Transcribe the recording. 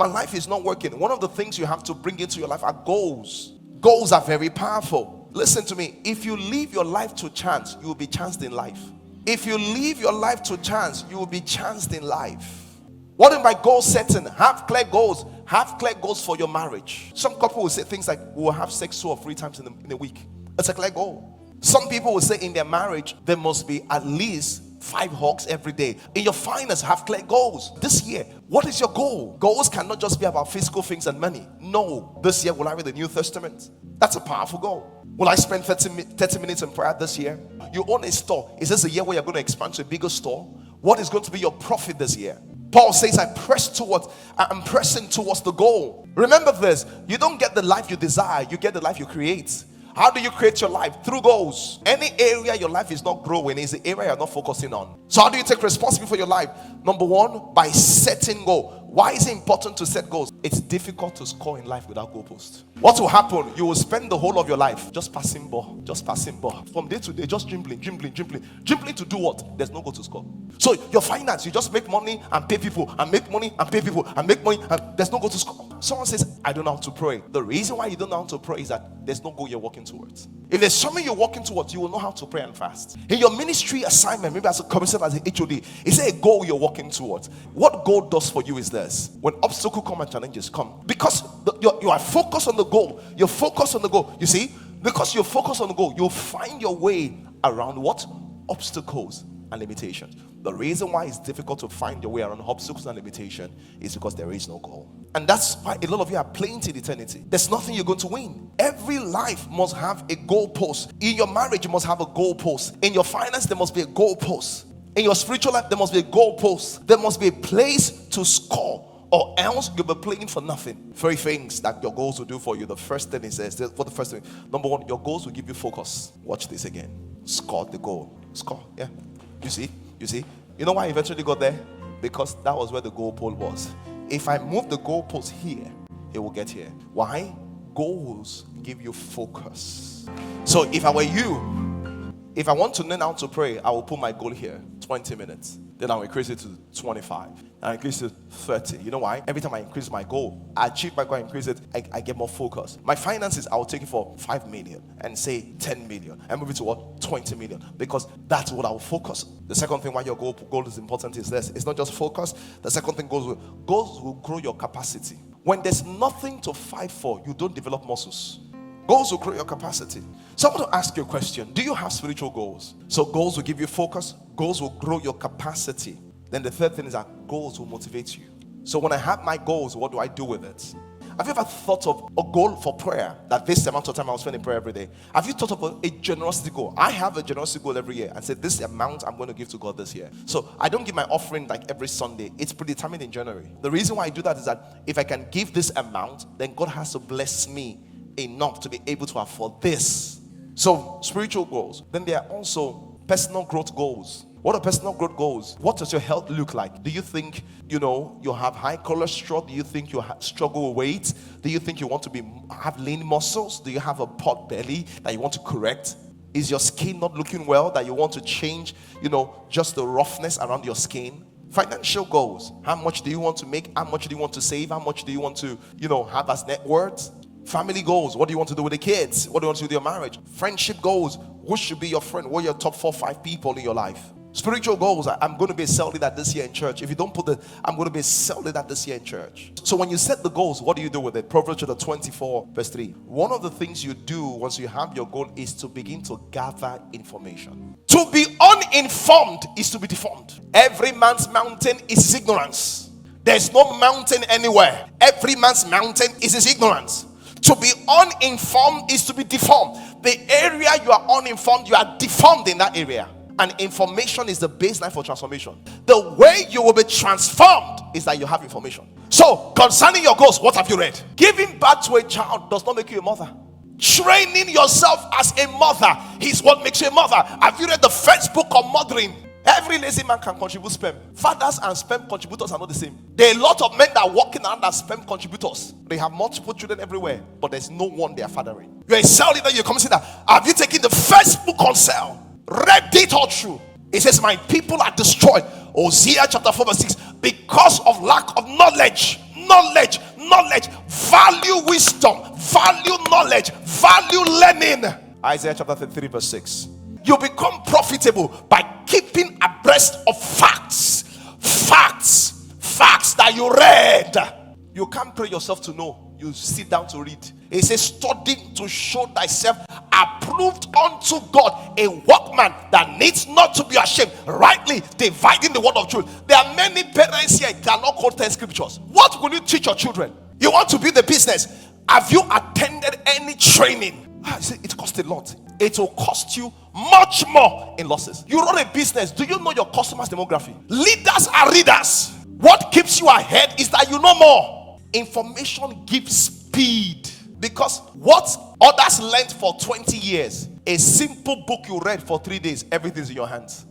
my life is not working. One of the things you have to bring into your life are goals. Goals are very powerful. Listen to me. If you leave your life to chance, you will be chanced in life. If you leave your life to chance, you will be chanced in life. What in my goal setting? Have clear goals. Have clear goals for your marriage. Some couple will say things like, we will have sex 2 or 3 times in a week. It's a clear goal. Some people will say in their marriage, there must be at least 5 hugs every day. In your finance, have clear goals. This year, what is your goal? Goals cannot just be about physical things and money. No. This year, will I read the New Testament? That's a powerful goal. Will I spend 30 minutes in prayer this year? You own a store. Is this a year where you're going to expand to a bigger store? What is going to be your profit this year? Paul says, I'm pressing towards the goal. Remember this, you don't get the life you desire, you get the life you create. How do you create your life? Through goals. Any area your life is not growing is the area you're not focusing on. So how do you take responsibility for your life? Number 1, by setting goal. Why is it important to set goals? It's difficult to score in life without goalposts. What will happen? You will spend the whole of your life just passing ball. From day to day, just dribbling. Dribbling to do what? There's no goal to score. So your finance, you just make money and pay people and make money and pay people and make money and there's no goal to score. Someone says, I don't know how to pray. The reason why you don't know how to pray is that there's no goal you're working towards. If there's something you're working towards, you will know how to pray and fast. In your ministry assignment, maybe as a commissioner, as an HOD, is there a goal you're working towards? What goal does for you is this: when obstacles come and challenges come, because you are focused on the goal, you're focused on the goal. You see, because you're focused on the goal, you'll find your way around what? Obstacles and limitations. The reason why it's difficult to find your way around obstacles and limitation is because there is no goal. And that's why a lot of you are playing till eternity. There's nothing you're going to win. Every life must have a goal post. In your marriage, you must have a goal post. In your finance, there must be a goal post. In your spiritual life, there must be a goal post. There must be a place to score, or else you'll be playing for nothing. 3 things that your goals will do for you. The first thing is this. For the first thing, number 1, your goals will give you focus. Watch this again. Score the goal. Score. Yeah. You see? You know why I eventually got there? Because that was where the goal pole was. If I move the goal post here, it will get here. Why? Goals give you focus. So if I were you, if I want to learn how to pray, I will put my goal here, 20 minutes. Then I'll increase it to 25. I increase it to 30. You know why? Every time I increase my goal, I achieve my goal, I increase it, I get more focus. My finances, I will take it for 5 million and say 10 million and move it to what? 20 million. Because that's what I will focus. The second thing why your goal is important is this. It's not just focus. The second thing, goals will grow your capacity. When there's nothing to fight for, you don't develop muscles. Goals will grow your capacity. So I want to ask you a question. Do you have spiritual goals? So goals will give you focus. Goals will grow your capacity. Then the third thing is that goals will motivate you. So when I have my goals, what do I do with it? Have you ever thought of a goal for prayer? That this amount of time I will spend in prayer every day. Have you thought of a generosity goal? I have a generosity goal every year and said this amount I'm going to give to God this year. So I don't give my offering like every Sunday. It's predetermined in January. The reason why I do that is that if I can give this amount, then God has to bless me enough to be able to afford this. So spiritual goals. Then there are also personal growth goals. What are personal growth goals? What does your health look like? Do you think you have high cholesterol? Do you think you struggle with weight? Do you think you want to have lean muscles? Do you have a pot belly that you want to correct? Is your skin not looking well that you want to change just the roughness around your skin? Financial goals. How much do you want to make? How much do you want to save? How much do you want to have as net worth? Family goals. What do you want to do with the kids? What do you want to do with your marriage? Friendship goals. Who should be your friend? What are your top 4 or 5 people in your life? Spiritual goals. I'm going to be a cell leader this year in church. If you don't I'm going to be a cell leader this year in church. So when you set the goals, what do you do with it? Proverbs chapter 24 verse 3. One of the things you do once you have your goal is to begin to gather information. To be uninformed is to be deformed. Every man's mountain is his ignorance. There's no mountain anywhere. Every man's mountain is his ignorance. To be uninformed is to be deformed. The area you are uninformed, you are deformed in that area. And information is the baseline for transformation. The way you will be transformed is that you have information. So, concerning your goals, what have you read? Giving birth to a child does not make you a mother. Training yourself as a mother is what makes you a mother. Have you read the first book of mothering? Every lazy man can contribute sperm. Fathers and sperm contributors are not the same. There are a lot of men that are walking around as sperm contributors. They have multiple children everywhere, but there's no one they are fathering. You're a cell leader, you come and say that. Have you taken the first book on cell? Read it all through. It says, my people are destroyed. Hosea chapter 4 verse 6. Because of lack of knowledge. knowledge, value wisdom, value knowledge, value learning. Isaiah chapter 33 verse 6. You become profitable by keeping abreast of facts that you read. You can't pray yourself to know, you sit down to read. It says, study to show thyself approved unto God, a workman that needs not to be ashamed, rightly dividing the word of truth. There are many parents here cannot quote 10 scriptures. What will you teach your children? You want to build a business. Have you attended any training? It costs a lot. It will cost you much more in losses. You run a business. Do you know your customers' demography? Leaders are readers. What keeps you ahead is that you know more. Information gives speed. Because what others learned for 20 years, a simple book you read for 3 days, everything's in your hands.